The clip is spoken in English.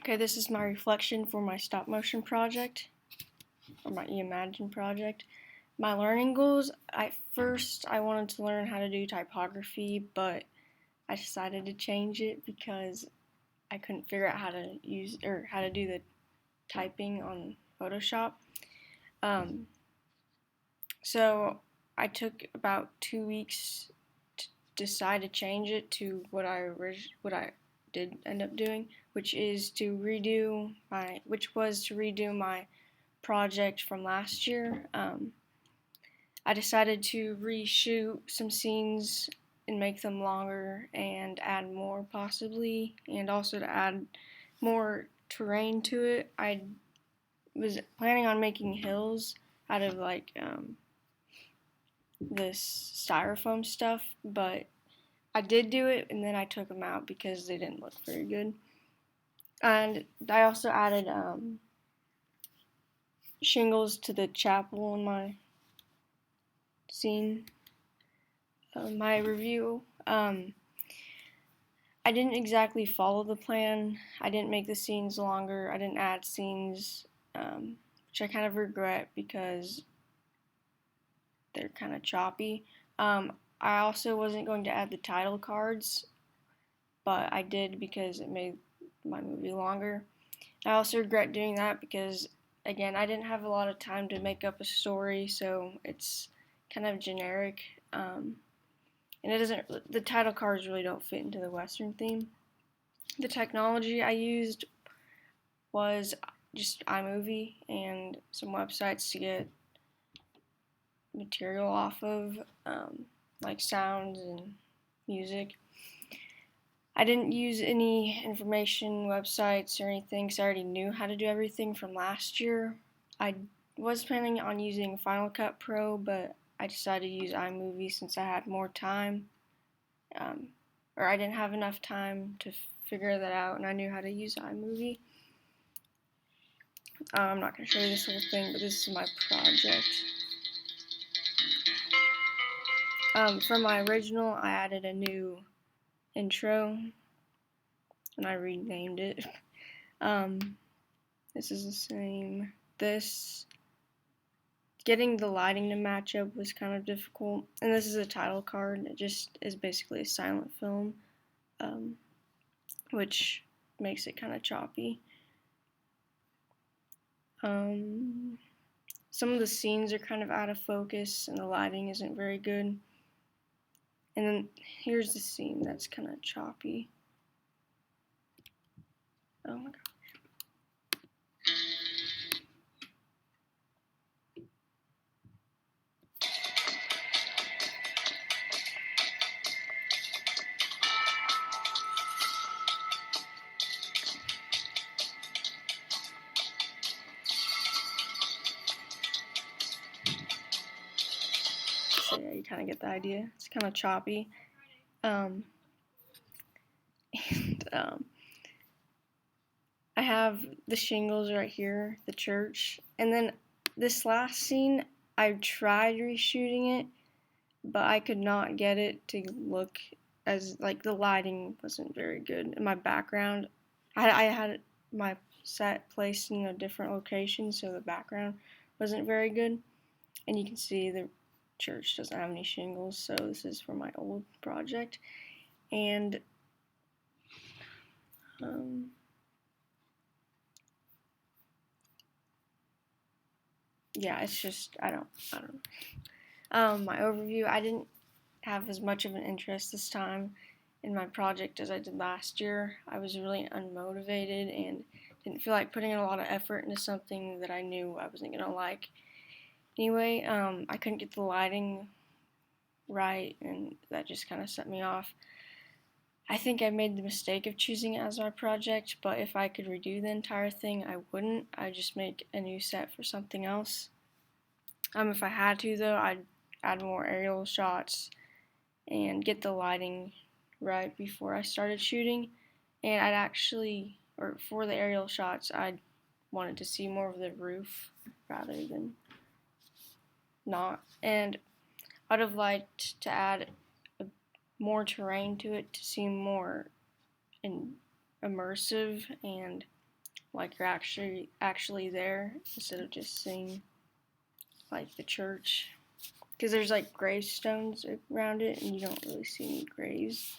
Okay, this is my reflection for my stop motion project, or my Imagine project. My learning goals, at first I wanted to learn how to do typography, but I decided to change it because I couldn't figure out how to use, or how to do the typing on Photoshop. So I took about 2 weeks to decide to change it to what I did end up doing, which was to redo my project from last year. I decided to reshoot some scenes and make them longer and add more possibly, and also to add more terrain to it. I was planning on making hills out of this styrofoam stuff, but I did do it and then I took them out because they didn't look very good. And I also added shingles to the chapel in my scene. My review, I didn't exactly follow the plan. I didn't make the scenes longer. I didn't add scenes, which I kind of regret because they're kind of choppy. I also wasn't going to add the title cards, but I did because it made my movie longer. I also regret doing that because, again, I didn't have a lot of time to make up a story, so it's kind of generic. And the title cards really don't fit into the Western theme. The technology I used was just iMovie and some websites to get material off of, like sounds and music. I didn't use any information websites or anything because I already knew how to do everything from last year. I was planning on using Final Cut Pro, but I decided to use iMovie since I had more time. Or I didn't have enough time to figure that out, and I knew how to use iMovie. I'm not going to show you this whole thing, but this is my project. For my original, I added a new intro, and I renamed it. This is the same. Getting the lighting to match up was kind of difficult, and this is a title card. It just is basically a silent film, which makes it kind of choppy. Some of the scenes are kind of out of focus, and the lighting isn't very good. And then here's the scene that's kind of choppy. Oh my god. So yeah, you kind of get the idea. It's kind of choppy. I have the shingles right here, the church, and then this last scene, I tried reshooting it, but I could not get it to look as, like, the lighting wasn't very good. In my background, I had my set placed in a different location, so the background wasn't very good. And you can see the church doesn't have any shingles, so this is for my old project. And yeah, it's just, I don't know. My overview, I didn't have as much of an interest this time in my project as I did last year. I was really unmotivated and didn't feel like putting in a lot of effort into something that I knew I wasn't gonna like. Anyway, I couldn't get the lighting right, and that just kind of set me off. I think I made the mistake of choosing it as my project, but if I could redo the entire thing, I wouldn't. I'd just make a new set for something else. If I had to, though, I'd add more aerial shots and get the lighting right before I started shooting. And for the aerial shots, I wanted to see more of the roof rather than not. And I'd have liked to add more terrain to it to seem more immersive and like you're actually there instead of just seeing like the church. Because there's like gravestones around it, and you don't really see any graves.